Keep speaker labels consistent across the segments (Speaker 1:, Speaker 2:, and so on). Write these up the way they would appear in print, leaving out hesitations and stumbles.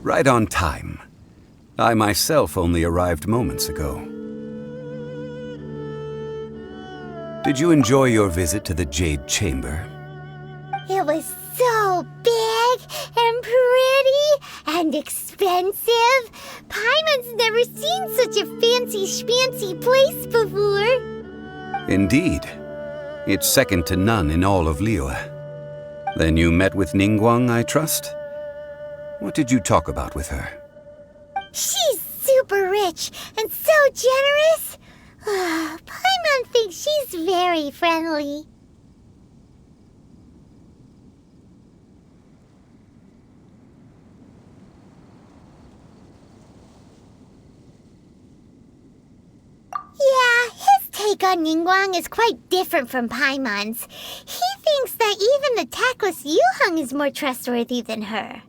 Speaker 1: Right on time. I myself only arrived moments ago. Did you enjoy your visit to the Jade Chamber?
Speaker 2: It was so big and pretty and expensive. Paimon's never seen such a fancy schmancy place before.
Speaker 1: Indeed. It's second to none in all of Liyue. Then you met with Ningguang, I trust? What did you talk about with her?
Speaker 2: She's super rich and so generous. Paimon thinks she's very friendly. Yeah, his take on Ningguang is quite different from Paimon's. He thinks that even the tactless Yuheng is more trustworthy than her.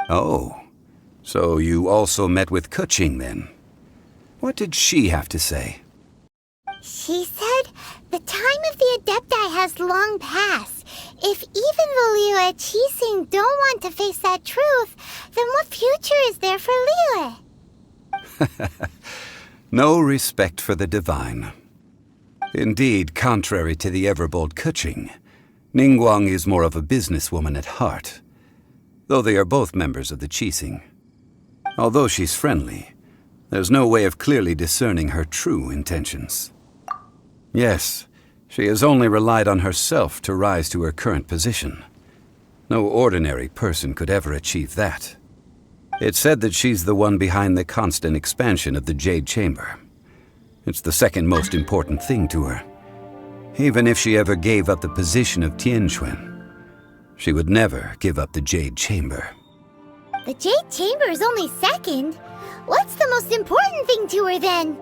Speaker 1: Oh, so you also met with Keqing then? What did she have to say?
Speaker 2: She said the time of the Adepti has long passed. If even the Liyue Qixing don't want to face that truth, then what future is there for Liyue?
Speaker 1: No respect for the divine. Indeed, contrary to the ever-bold Keqing, Ningguang is more of a businesswoman at heart, though they are both members of the Qixing. Although she's friendly, there's no way of clearly discerning her true intentions. Yes, she has only relied on herself to rise to her current position. No ordinary person could ever achieve that. It's said that she's the one behind the constant expansion of the Jade Chamber. It's the second most important thing to her. Even if she ever gave up the position of Tianquan, she would never give up the Jade Chamber.
Speaker 2: The Jade Chamber is only second. What's the most important thing to her then?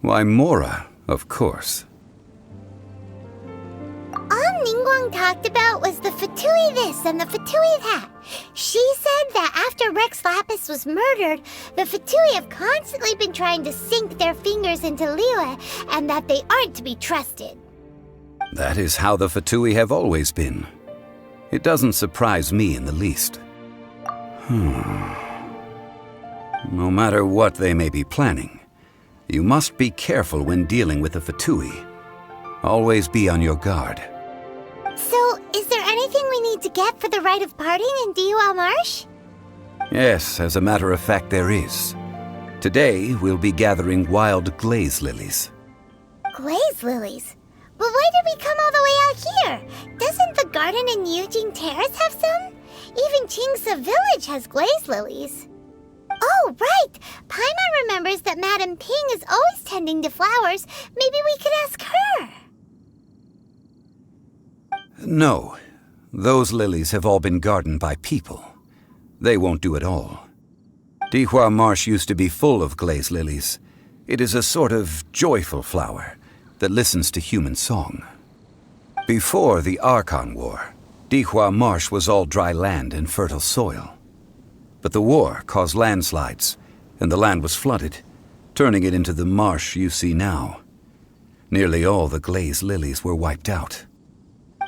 Speaker 1: Why, Mora, of course.
Speaker 2: All Ningguang talked about was the Fatui this and the Fatui that. She said that after Rex Lapis was murdered, the Fatui have constantly been trying to sink their fingers into Liyue, and that they aren't to be trusted.
Speaker 1: That is how the Fatui have always been. It doesn't surprise me in the least. No matter what they may be planning, you must be careful when dealing with the Fatui. Always be on your guard.
Speaker 2: So, is there anything we need to get for the rite of parting in Dihua Marsh?
Speaker 1: Yes, as a matter of fact, there is. Today, we'll be gathering wild glaze lilies.
Speaker 2: Glaze lilies? But why did we come all the way out here? Doesn't the garden in Yujing Terrace have some? Even Qingse Village has glaze lilies. Oh, right! Paimon remembers that Madame Ping is always tending to flowers. Maybe we could ask her.
Speaker 1: No, those lilies have all been gardened by people. They won't do it all. Dihua Marsh used to be full of glaze lilies. It is a sort of joyful flower that listens to human song. Before the Archon War, Dihua Marsh was all dry land and fertile soil. But the war caused landslides, and the land was flooded, turning it into the marsh you see now. Nearly all the glaze lilies were wiped out.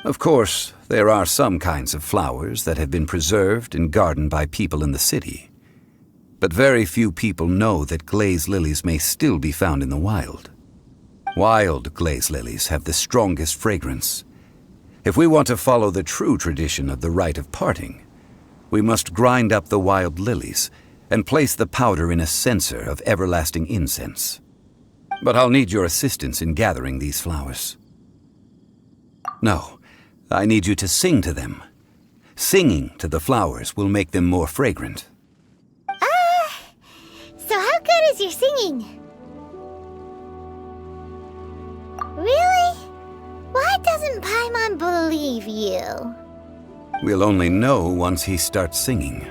Speaker 1: Of course, there are some kinds of flowers that have been preserved and gardened by people in the city. But very few people know that glaze lilies may still be found in the wild. Wild glaze lilies have the strongest fragrance. If we want to follow the true tradition of the rite of parting, we must grind up the wild lilies and place the powder in a censer of everlasting incense. But I'll need your assistance in gathering these flowers. No, I need you to sing to them. Singing to the flowers will make them more fragrant.
Speaker 2: So how good is your singing? Really? Why doesn't Paimon believe you?
Speaker 1: We'll only know once he starts singing.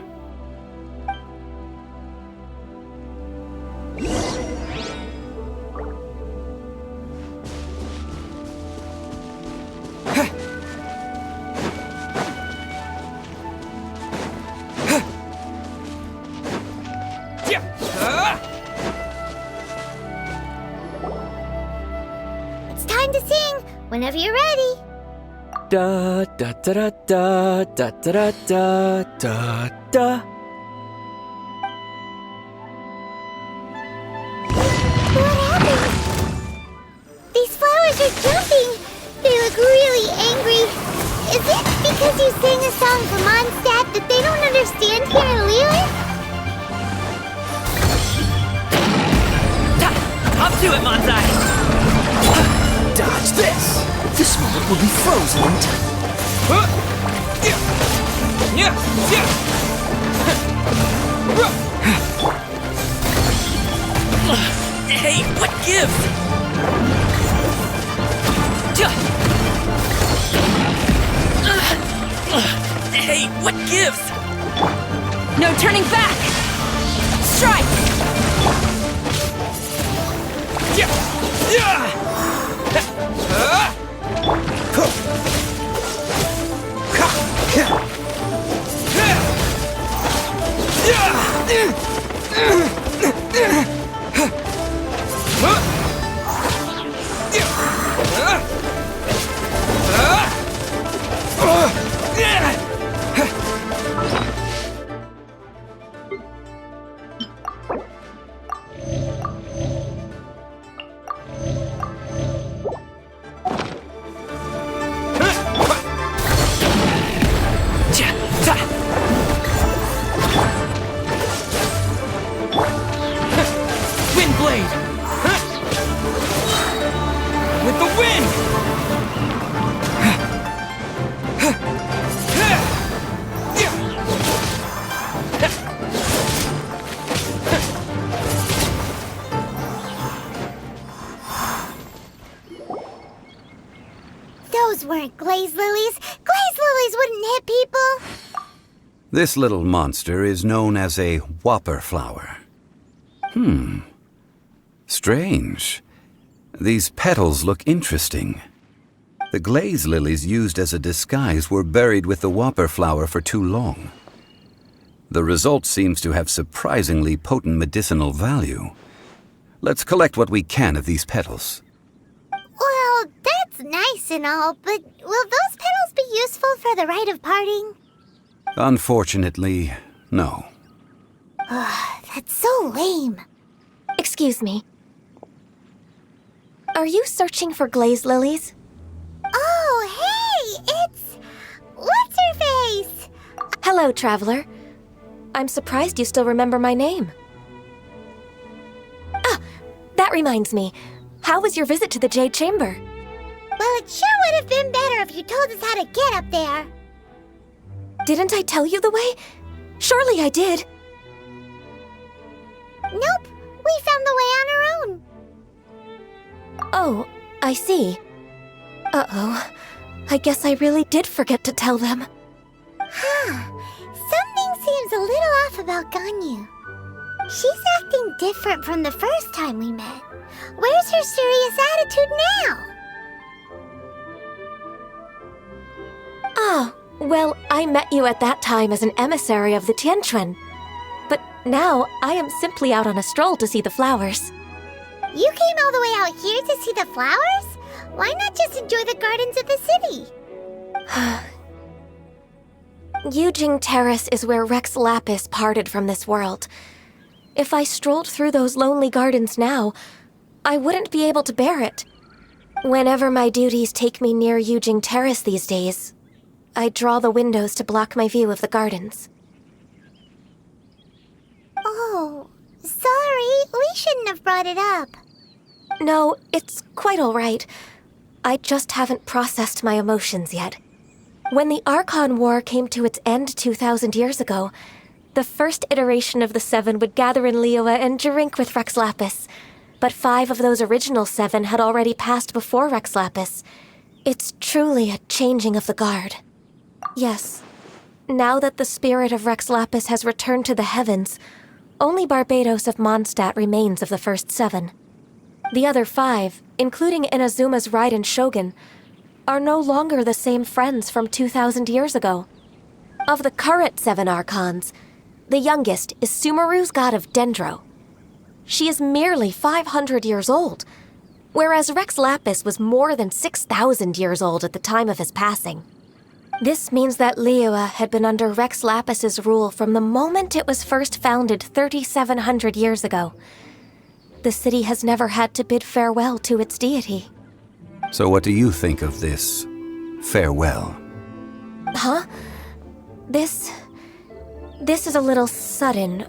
Speaker 2: It's time to sing, whenever you're ready.
Speaker 3: Da da da da da da da da da.
Speaker 2: What happened? These flowers are jumping. They look really angry. Is it because you sang a song for Mondstadt that they don't understand here in Liyue?
Speaker 3: Up to it, Monzai!
Speaker 4: Dodge this! This moment will be frozen in time.
Speaker 3: Hey, what gives? Hey, what gives?
Speaker 5: No turning back! Strike!
Speaker 3: Wind blade! With the wind!
Speaker 2: Those weren't glaze lilies. Glaze lilies wouldn't hit people.
Speaker 1: This little monster is known as a whopper flower. Strange. These petals look interesting. The glaze lilies used as a disguise were buried with the whopper flower for too long. The result seems to have surprisingly potent medicinal value. Let's collect what we can of these petals.
Speaker 2: Well, that's nice and all, but will those petals be useful for the rite of parting?
Speaker 1: Unfortunately, no.
Speaker 2: That's so lame.
Speaker 5: Excuse me. Are you searching for glaze lilies?
Speaker 2: Oh, hey! It's... What's-her-face?
Speaker 5: Hello, traveler. I'm surprised you still remember my name. Ah, that reminds me. How was your visit to the Jade Chamber?
Speaker 2: Well, it sure would have been better if you told us how to get up there.
Speaker 5: Didn't I tell you the way? Surely I did.
Speaker 2: Nope, we found the way on our own.
Speaker 5: Oh, I see. Uh-oh. I guess I really did forget to tell them.
Speaker 2: Something seems a little off about Ganyu. She's acting different from the first time we met. Where's her serious attitude now?
Speaker 5: Ah, well, I met you at that time as an emissary of the Tianquan. But now, I am simply out on a stroll to see the flowers.
Speaker 2: You came all the way out here to see the flowers? Why not just enjoy the gardens of the city?
Speaker 5: Yujing Terrace is where Rex Lapis parted from this world. If I strolled through those lonely gardens now, I wouldn't be able to bear it. Whenever my duties take me near Yujing Terrace these days, I draw the windows to block my view of the gardens.
Speaker 2: Oh, sorry, we shouldn't have brought it up.
Speaker 5: No, it's quite all right. I just haven't processed my emotions yet. When the Archon War came to its end 2,000 years ago, the first iteration of the Seven would gather in Liyue and drink with Rex Lapis. But 5 of those original 7 had already passed before Rex Lapis. It's truly a changing of the guard. Yes, now that the spirit of Rex Lapis has returned to the heavens, only Barbados of Mondstadt remains of the first 7. The other 5, including Inazuma's Raiden Shogun, are no longer the same friends from 2,000 years ago. Of the current 7 Archons, the youngest is Sumeru's god of Dendro. She is merely 500 years old, whereas Rex Lapis was more than 6,000 years old at the time of his passing. This means that Liyue had been under Rex Lapis's rule from the moment it was first founded 3,700 years ago. The city has never had to bid farewell to its deity.
Speaker 1: So what do you think of this farewell?
Speaker 5: Huh? This is a little sudden.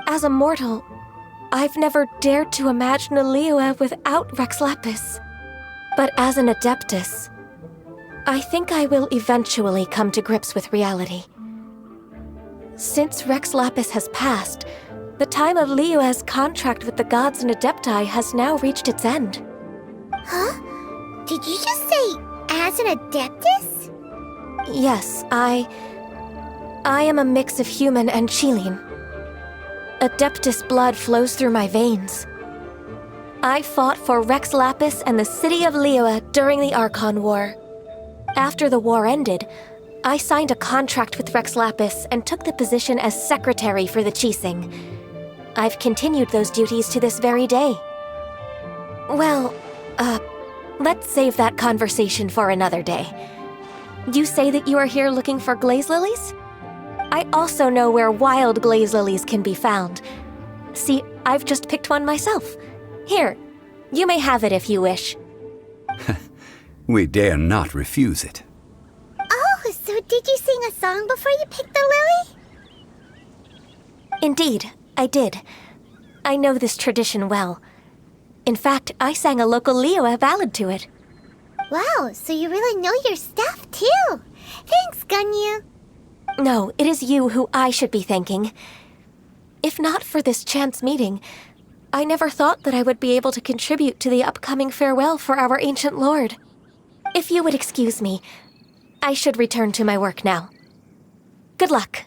Speaker 5: As a mortal, I've never dared to imagine a Liyue without Rex Lapis. But as an Adeptus, I think I will eventually come to grips with reality. Since Rex Lapis has passed, the time of Liyue's contract with the gods and Adepti has now reached its end.
Speaker 2: Huh? Did you just say, as an Adeptus?
Speaker 5: Yes, I am a mix of human and Chilean. Adeptus blood flows through my veins. I fought for Rex Lapis and the city of Liyue during the Archon War. After the war ended, I signed a contract with Rex Lapis and took the position as secretary for the Qixing. I've continued those duties to this very day. Well, let's save that conversation for another day. You say that you are here looking for glaze lilies? I also know where wild glaze lilies can be found. See, I've just picked one myself. Here, you may have it if you wish.
Speaker 1: We dare not refuse it.
Speaker 2: Oh, so did you sing a song before you picked the lily?
Speaker 5: Indeed, I did. I know this tradition well. In fact, I sang a local Liyue ballad to it.
Speaker 2: Wow, so you really know your stuff, too. Thanks, Gunyu.
Speaker 5: No, it is you who I should be thanking. If not for this chance meeting, I never thought that I would be able to contribute to the upcoming farewell for our ancient lord. If you would excuse me, I should return to my work now. Good luck.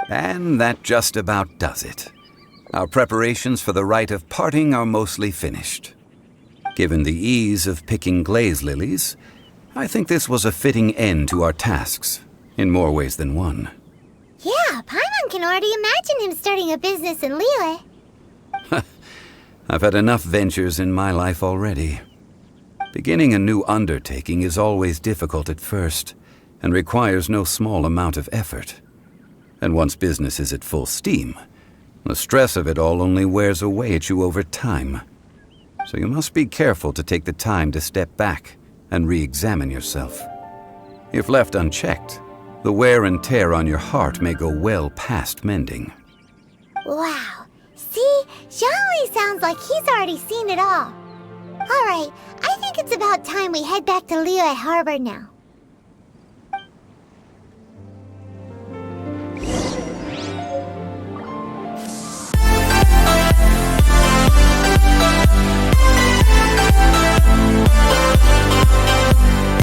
Speaker 1: And that just about does it. Our preparations for the rite of parting are mostly finished. Given the ease of picking glaze lilies, I think this was a fitting end to our tasks, in more ways than one.
Speaker 2: Yeah, Paimon can already imagine him starting a business in Liyue.
Speaker 1: I've had enough ventures in my life already. Beginning a new undertaking is always difficult at first, and requires no small amount of effort. And once business is at full steam, the stress of it all only wears away at you over time. So you must be careful to take the time to step back and re-examine yourself. If left unchecked, the wear and tear on your heart may go well past mending.
Speaker 2: Wow. See, Zhongli sounds like he's already seen it all. Alright, I think it's about time we head back to Liyue Harbor now.